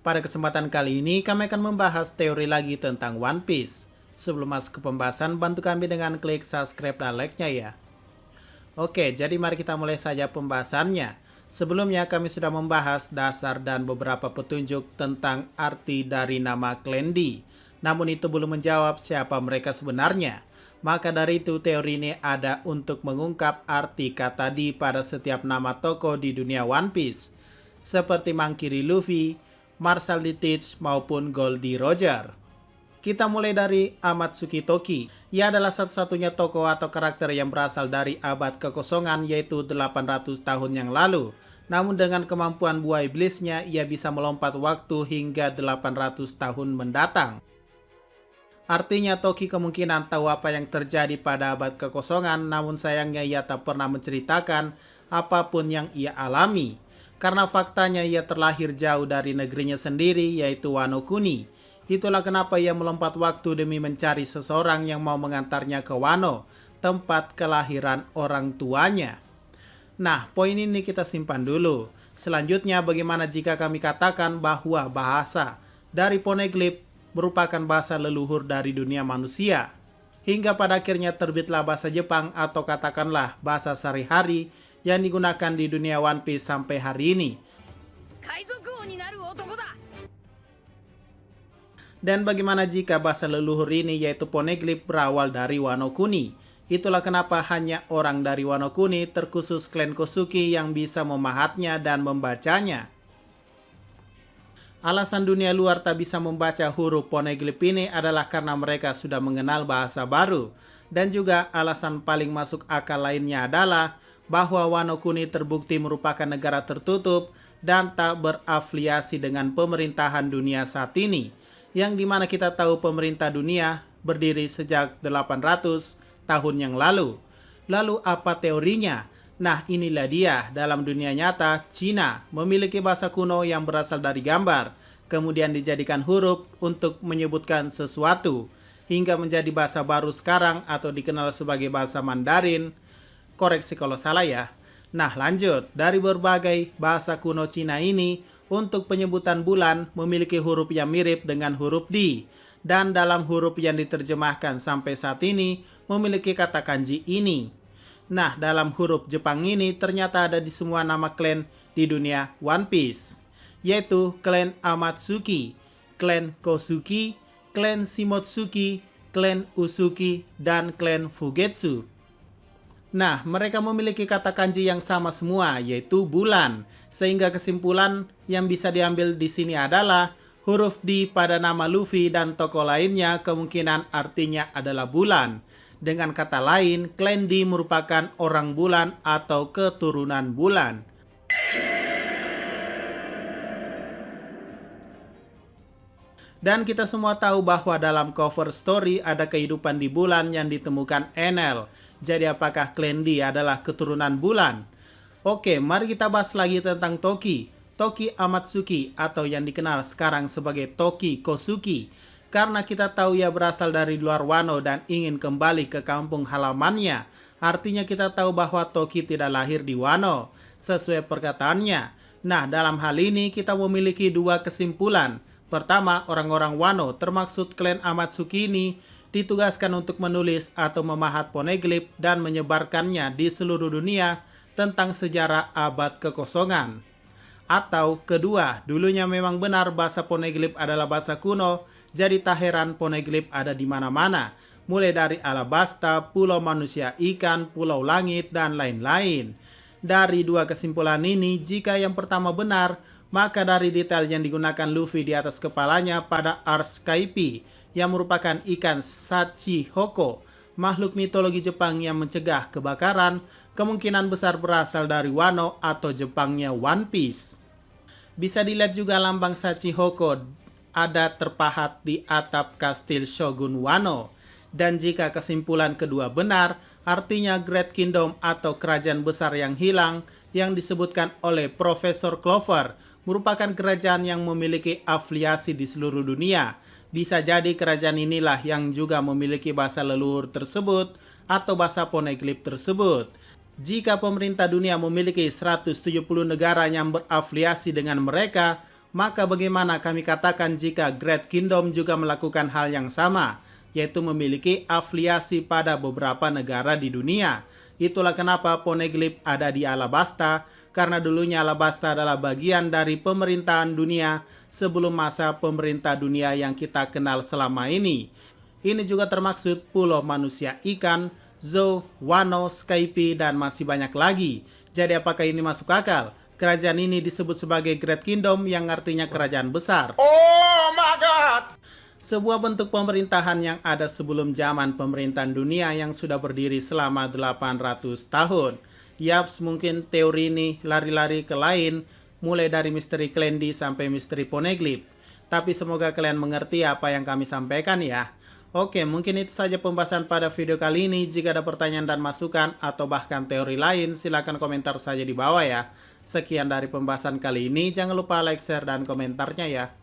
Pada kesempatan kali ini kami akan membahas teori lagi tentang One Piece. Sebelum masuk ke pembahasan, bantu kami dengan klik subscribe dan like-nya ya. Oke, jadi mari kita mulai saja pembahasannya. Sebelumnya kami sudah membahas dasar dan beberapa petunjuk tentang arti dari nama Clan D. Namun itu belum menjawab siapa mereka sebenarnya. Maka dari itu teori ini ada untuk mengungkap arti kata D pada setiap nama tokoh di dunia One Piece. Seperti Monkey D. Luffy, Marshall D. Teach maupun Goldie Roger. Kita mulai dari Amatsuki Toki. Ia adalah satu-satunya tokoh atau karakter yang berasal dari abad kekosongan yaitu 800 tahun yang lalu. Namun dengan kemampuan buah iblisnya, ia bisa melompat waktu hingga 800 tahun mendatang. Artinya Toki kemungkinan tahu apa yang terjadi pada abad kekosongan, namun sayangnya ia tak pernah menceritakan apapun yang ia alami. Karena faktanya ia terlahir jauh dari negerinya sendiri yaitu Wano Kuni. Itulah kenapa ia melompat waktu demi mencari seseorang yang mau mengantarnya ke Wano, tempat kelahiran orang tuanya. Nah, poin ini kita simpan dulu. Selanjutnya, bagaimana jika kami katakan bahwa bahasa dari Poneglyph merupakan bahasa leluhur dari dunia manusia? Hingga pada akhirnya terbitlah bahasa Jepang atau katakanlah bahasa sehari-hari yang digunakan di dunia One Piece sampai hari ini. Dan bagaimana jika bahasa leluhur ini yaitu Poneglyph berawal dari Wano Kuni? Itulah kenapa hanya orang dari Wano Kuni terkhusus klan Kosuki yang bisa memahatnya dan membacanya. Alasan dunia luar tak bisa membaca huruf Poneglyph ini adalah karena mereka sudah mengenal bahasa baru. Dan juga alasan paling masuk akal lainnya adalah bahwa Wano Kuni terbukti merupakan negara tertutup dan tak berafiliasi dengan pemerintahan dunia saat ini. Yang dimana kita tahu pemerintah dunia berdiri sejak 800 tahun yang lalu. Lalu apa teorinya? Nah, inilah dia. Dalam dunia nyata, Cina memiliki bahasa kuno yang berasal dari gambar, kemudian dijadikan huruf untuk menyebutkan sesuatu, hingga menjadi bahasa baru sekarang atau dikenal sebagai bahasa Mandarin. Koreksi kalau salah ya. Nah, lanjut. Dari berbagai bahasa kuno Cina ini, untuk penyebutan bulan memiliki huruf yang mirip dengan huruf D. Dan dalam huruf yang diterjemahkan sampai saat ini, memiliki kata kanji ini. Nah, dalam huruf Jepang ini ternyata ada di semua nama klan di dunia One Piece. Yaitu klan Amatsuki, klan Kosuki, klan Shimotsuki, klan Usuki, dan klan Fugetsu. Nah, mereka memiliki kata kanji yang sama semua, yaitu bulan. Sehingga kesimpulan yang bisa diambil di sini adalah huruf D pada nama Luffy dan tokoh lainnya kemungkinan artinya adalah bulan. Dengan kata lain, klan D merupakan orang bulan atau keturunan bulan. Dan kita semua tahu bahwa dalam cover story ada kehidupan di bulan yang ditemukan Enel. Jadi apakah klan D adalah keturunan bulan? Oke, mari kita bahas lagi tentang Toki. Toki Amatsuki atau yang dikenal sekarang sebagai Toki Kosuki. Karena kita tahu ia berasal dari luar Wano dan ingin kembali ke kampung halamannya. Artinya kita tahu bahwa Toki tidak lahir di Wano, sesuai perkataannya. Nah, dalam hal ini kita memiliki dua kesimpulan. Pertama, orang-orang Wano termaksud klan Amatsuki ini ditugaskan untuk menulis atau memahat Poneglyph dan menyebarkannya di seluruh dunia tentang sejarah abad kekosongan. Atau kedua, dulunya memang benar bahasa Poneglyph adalah bahasa kuno, jadi tak heran Poneglyph ada di mana-mana, mulai dari Alabasta, Pulau Manusia Ikan, Pulau Langit, dan lain-lain. Dari dua kesimpulan ini, jika yang pertama benar, maka dari detail yang digunakan Luffy di atas kepalanya pada Ars Skype, yang merupakan ikan Shachihoko, makhluk mitologi Jepang yang mencegah kebakaran, kemungkinan besar berasal dari Wano atau Jepangnya One Piece. Bisa dilihat juga lambang Shachihoko ada terpahat di atap kastil Shogun Wano. Dan jika kesimpulan kedua benar, artinya Great Kingdom atau kerajaan besar yang hilang yang disebutkan oleh Profesor Clover merupakan kerajaan yang memiliki afiliasi di seluruh dunia. Bisa jadi kerajaan inilah yang juga memiliki bahasa leluhur tersebut atau bahasa Poneglyph tersebut. Jika pemerintah dunia memiliki 170 negara yang berafiliasi dengan mereka, Maka bagaimana kami katakan jika Great Kingdom juga melakukan hal yang sama, yaitu memiliki afiliasi pada beberapa negara di dunia? Itulah kenapa Poneglyph ada di Alabasta, karena dulunya Alabasta adalah bagian dari pemerintahan dunia sebelum masa pemerintah dunia yang kita kenal selama ini. Ini juga termaksud pulau manusia ikan, Zou, Wano, Skype, dan masih banyak lagi. Jadi apakah ini masuk akal? Kerajaan ini disebut sebagai Great Kingdom yang artinya kerajaan besar. Oh my God! Sebuah bentuk pemerintahan yang ada sebelum zaman pemerintahan dunia yang sudah berdiri selama 800 tahun. Yaps, mungkin teori ini lari-lari ke lain, mulai dari misteri Klendi sampai misteri Poneglyph. Tapi semoga kalian mengerti apa yang kami sampaikan ya. Oke, mungkin itu saja pembahasan pada video kali ini. Jika ada pertanyaan dan masukan atau bahkan teori lain, silakan komentar saja di bawah ya. Sekian dari pembahasan kali ini. Jangan lupa like, share, dan komentarnya ya.